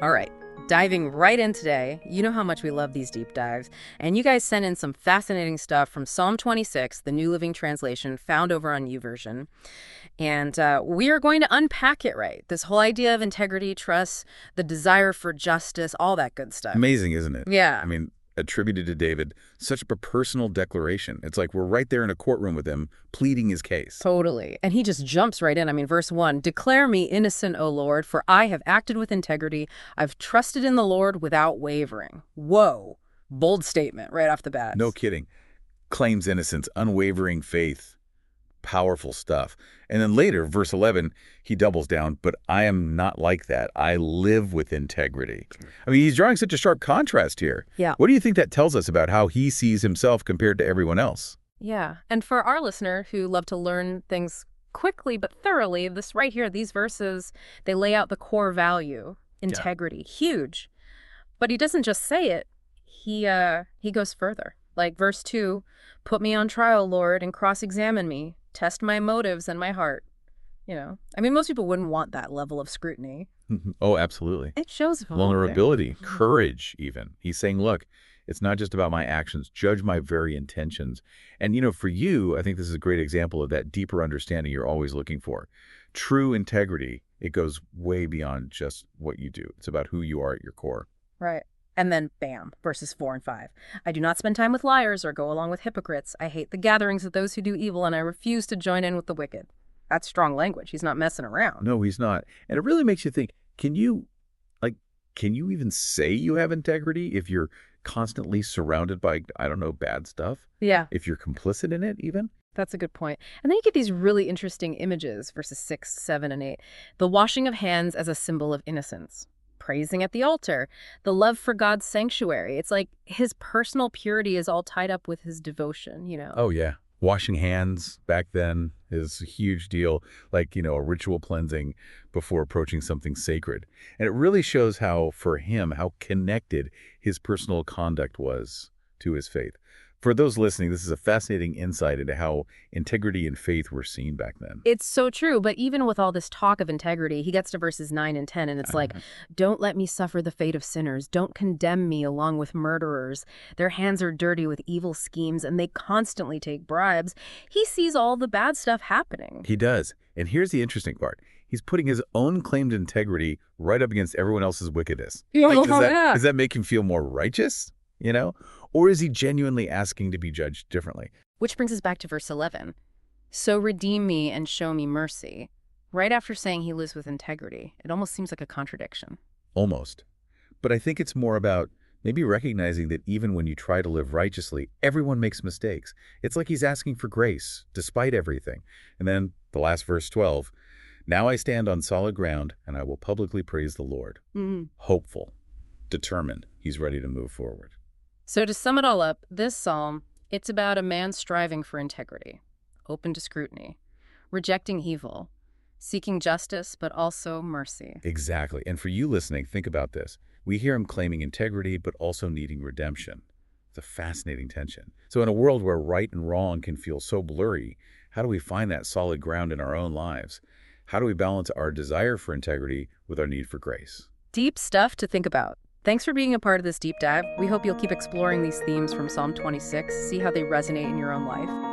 All right, diving right in today. You know how much we love these deep dives. And you guys sent in some fascinating stuff from Psalm 26, the New Living Translation, found over on YouVersion. And we are going to unpack it right. This whole idea of integrity, trust, the desire for justice, all that good stuff. Amazing, isn't it? Yeah. I mean, attributed to David, such a personal declaration. It's like we're right there in a courtroom with him, pleading his case. Totally. And he just jumps right in. I mean, verse 1, declare me innocent, O Lord, for I have acted with integrity. I've trusted in the Lord without wavering. Whoa. Bold statement right off the bat. No kidding. Claims innocence, unwavering faith, powerful stuff. And then later, verse 11, he doubles down, but I am not like that. I live with integrity. I mean, he's drawing such a sharp contrast here. Yeah. What do you think that tells us about how he sees himself compared to everyone else? Yeah. And for our listener who love to learn things quickly but thoroughly, this right here, these verses, they lay out the core value, integrity. Yeah. Huge. But he doesn't just say it. He goes further. Like verse 2, put me on trial, Lord, and cross-examine me. Test my motives and my heart. You know, I mean, most people wouldn't want that level of scrutiny. Oh, absolutely. It shows vulnerability, courage even. He's saying, look, it's not just about my actions. Judge my very intentions. And, you know, for you, I think this is a great example of that deeper understanding you're always looking for. True integrity, it goes way beyond just what you do. It's about who you are at your core. Right. And then, bam, verses 4 and 5. I do not spend time with liars or go along with hypocrites. I hate the gatherings of those who do evil, and I refuse to join in with the wicked. That's strong language. He's not messing around. No, he's not. And it really makes you think, can you even say you have integrity if you're constantly surrounded by, I don't know, bad stuff? Yeah. If you're complicit in it, even? That's a good point. And then you get these really interesting images, verses 6, 7, and 8. The washing of hands as a symbol of innocence. Praising at the altar, the love for God's sanctuary. It's like his personal purity is all tied up with his devotion, you know? Oh, yeah. Washing hands back then is a huge deal, like, you know, a ritual cleansing before approaching something sacred. And it really shows how, for him, how connected his personal conduct was to his faith. For those listening, this is a fascinating insight into how integrity and faith were seen back then. It's so true, but even with all this talk of integrity, he gets to verses 9 and 10, and it's like, don't let me suffer the fate of sinners. Don't condemn me along with murderers. Their hands are dirty with evil schemes, and they constantly take bribes. He sees all the bad stuff happening. He does. And here's the interesting part. He's putting his own claimed integrity right up against everyone else's wickedness. Does that make him feel more righteous? You know? Or is he genuinely asking to be judged differently? Which brings us back to verse 11. So redeem me and show me mercy. Right after saying he lives with integrity, it almost seems like a contradiction. Almost. But I think it's more about maybe recognizing that even when you try to live righteously, everyone makes mistakes. It's like he's asking for grace, despite everything. And then the last verse 12, now I stand on solid ground, and I will publicly praise the Lord. Hopeful, determined, he's ready to move forward. So to sum it all up, this psalm, it's about a man striving for integrity, open to scrutiny, rejecting evil, seeking justice, but also mercy. Exactly. And for you listening, think about this. We hear him claiming integrity, but also needing redemption. It's a fascinating tension. So in a world where right and wrong can feel so blurry, how do we find that solid ground in our own lives? How do we balance our desire for integrity with our need for grace? Deep stuff to think about. Thanks for being a part of this deep dive. We hope you'll keep exploring these themes from Psalm 26, see how they resonate in your own life.